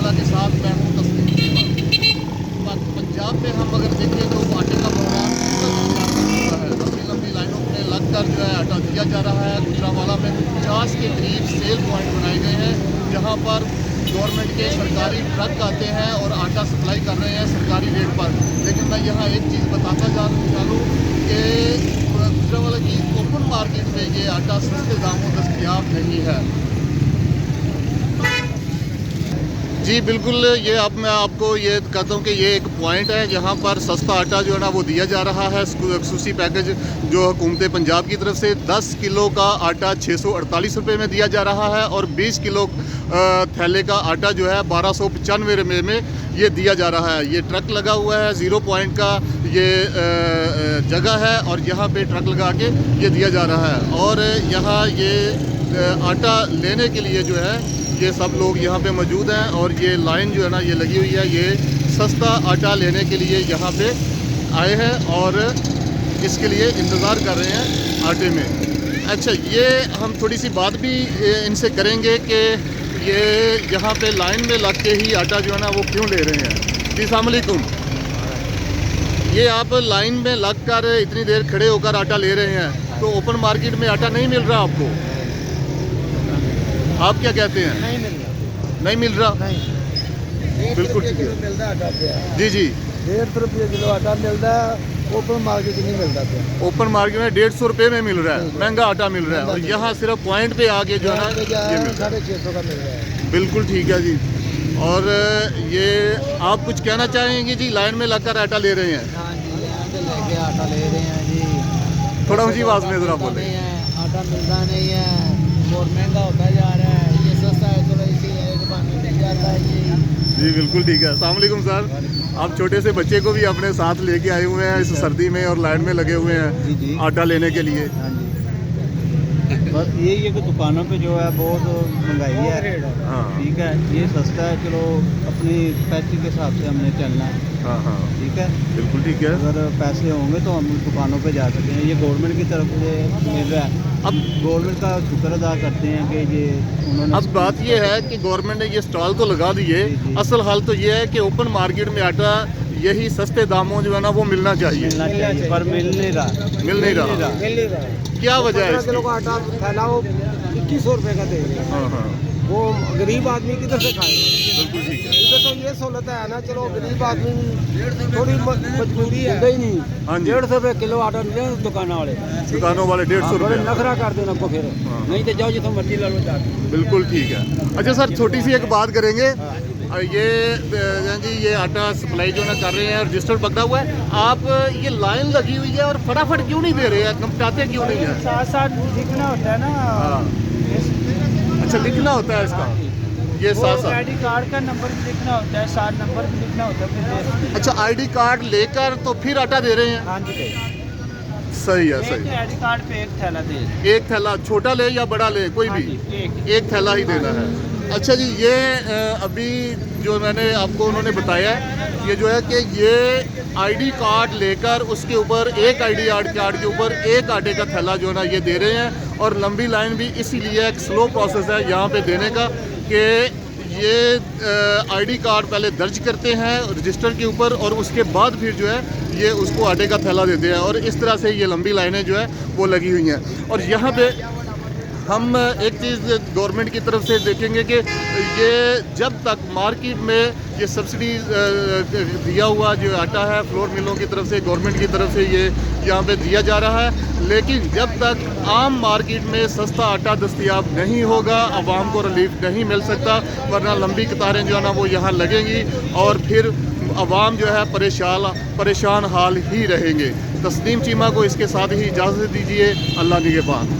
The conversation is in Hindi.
कैमरा के साथ मैं हूँ तस्लीम चीमा। पंजाब में हम अगर देखें तो आटे का प्रोग्राम है, लंबी लंबी लाइनों में लग कर जो है आटा दिया जा रहा है। गुजरांवाला में 50 के करीब सेल पॉइंट बनाए गए हैं जहाँ पर गवर्नमेंट के सरकारी ट्रक आते हैं और आटा सप्लाई कर रहे हैं सरकारी रेट पर। लेकिन मैं यहाँ एक चीज़ बताता चलूँ कि गुजरांवाला की ओपन मार्केट में ये आटा सस्ते दामों दस्तयाब नहीं है। जी बिल्कुल, ये अब मैं आपको ये कहता हूँ कि ये एक पॉइंट है जहाँ पर सस्ता आटा जो है ना वो दिया जा रहा है। खसूसी पैकेज जो हुकूमत पंजाब की तरफ से 10 किलो का आटा 648 रुपये में दिया जा रहा है और 20 किलो थैले का आटा जो है 1295 रुपये में ये दिया जा रहा है। ये ट्रक लगा हुआ है, 0 पॉइंट का ये जगह है और यहाँ पे ट्रक लगा के ये दिया जा रहा है। और यहाँ ये आटा लेने के लिए जो है ये सब लोग यहाँ पे मौजूद हैं और ये लाइन जो है ना ये लगी हुई है। ये सस्ता आटा लेने के लिए यहाँ पे आए हैं और इसके लिए इंतज़ार कर रहे हैं आटे में। अच्छा, ये हम थोड़ी सी बात भी इनसे करेंगे कि ये यहाँ पे लाइन में लग के ही आटा जो है ना वो क्यों ले रहे हैं। जी अस्सलाम वालेकुम। ये आप लाइन में लग कर इतनी देर खड़े होकर आटा ले रहे हैं तो ओपन मार्केट में आटा नहीं मिल रहा आपको? आप क्या कहते हैं? नहीं मिल रहा। नहीं मिल रहा? नहीं, बिल्कुल ठीक है। मिलता है आटा। जी जी, 150 रुपये किलो आटा मिलता है, ओपन मार्केट नहीं मिलता था। ओपन मार्केट में 150 रुपये में मिल रहा है, महंगा आटा मिल रहा है। और यहाँ सिर्फ पॉइंट पे आके जो है ना ये मिल रहा है। 650 का मिल रहा है। बिल्कुल ठीक है जी। और ये आप कुछ कहना चाहेंगे जी? लाइन में लगकर आटा ले रहे हैं? हाँ जी, यहाँ से लेके आटा ले रहे हैं जी। थोड़ा ऊंची आवाज़ में ज़रा बोलें। आटा मिलता नहीं है और महंगा होता जा रहा है। ये सस्ता है तो इसी एक पानी मिल जाता है जी। बिल्कुल ठीक है। अस्सलाम वालेकुम सर। आप छोटे से बच्चे को भी अपने साथ लेके आए हुए हैं इस सर्दी में और लाइन में लगे हुए हैं आटा लेने के लिए। हाँ जी, बस यही है कि दुकानों पे जो है बहुत महंगाई है। हाँ ठीक है, ये सस्ता है, चलो अपनी पैसे के हिसाब से हमने चलना है। हाँ हाँ, ठीक है, बिल्कुल ठीक है। अगर पैसे होंगे तो हम दुकानों पे जा सकते हैं। ये गवर्नमेंट की तरफ से मिल रहा है। अब गवर्नमेंट का शुक्र अदा करते हैं कि ये उन्होंने। अब बात ये है कि गवर्नमेंट ने ये स्टॉल तो लगा दिए, जी। असल हाल तो ये है कि ओपन मार्केट में आटा यही सस्ते दामों जो है ना वो मिलना चाहिए, पर मिल नहीं रहा। मिल नहीं रहा। क्या वजह है 15 इसकी? किलो का आटा थैला वो 2100 रुपये का दे रहे हैं। हाँ हाँ, वो गरीब आदमी किधर से खाएगा? बिल्कुल ठीक है। इधर तो ये सहूलत है ना, चलो गरीब आदमी थोड़ी मजबूरी है ही नहीं। हाँ जी। 150 रुपये किलो आटा दे दुकान वाले। दुकानों वाले 150 बड़े रुपये। नखरा कर देना को फिर, हाँ। नहीं तो जाओ जितना मर्जी ला लो जाके। बिल्कुल ठीक है। अच्छा सर, छोटी सी एक बात करेंगे। ये जी ये आटा सप्लाई जो ना कर रहे हैं, रजिस्टर पकड़ा हुआ है, आप ये लाइन लगी हुई है और फटाफट क्यों नहीं दे रहे हैं? निपटाते क्यों नहीं है? साथ साथ लिखना होता है ना। हाँ, अच्छा लिखना होता है इसका, ये साथ साथ। आईडी कार्ड का नंबर भी लिखना होता है, साथ नंबर भी लिखना होता है फिर। अच्छा, आईडी कार्ड लेकर तो फिर आटा दे रहे हैं? हाँ जी, सही है, सही। आईडी कार्ड पे एक थैला दे। एक थैला, छोटा ले या बड़ा ले, कोई भी एक थैला ही देना है। अच्छा जी, ये अभी जो मैंने आपको उन्होंने बताया है, ये जो है कि ये आईडी कार्ड लेकर उसके ऊपर एक आईडी कार्ड के ऊपर एक आटे का थैला जो है ना ये दे रहे हैं। और लंबी लाइन भी इसीलिए एक स्लो प्रोसेस है यहाँ पे देने का कि ये आईडी कार्ड पहले दर्ज करते हैं रजिस्टर के ऊपर और उसके बाद फिर जो है ये उसको आटे का थैला देते हैं। और इस तरह से ये लंबी लाइनें जो है वो लगी हुई हैं। और यहाँ पे हम एक चीज़ गवर्नमेंट की तरफ से देखेंगे कि ये जब तक मार्केट में ये सब्सिडी दिया हुआ जो आटा है फ्लोर मिलों की तरफ से, गवर्नमेंट की तरफ से ये यहाँ पे दिया जा रहा है, लेकिन जब तक आम मार्केट में सस्ता आटा दस्तयाब नहीं होगा आवाम को रिलीफ नहीं मिल सकता, वरना लंबी कतारें जो है ना वो यहाँ लगेंगी और फिर आवाम जो है परेशान हाल ही रहेंगे। तस्लीम चीमा को इसके साथ ही इजाज़त दीजिए। अल्लाह निगहबान।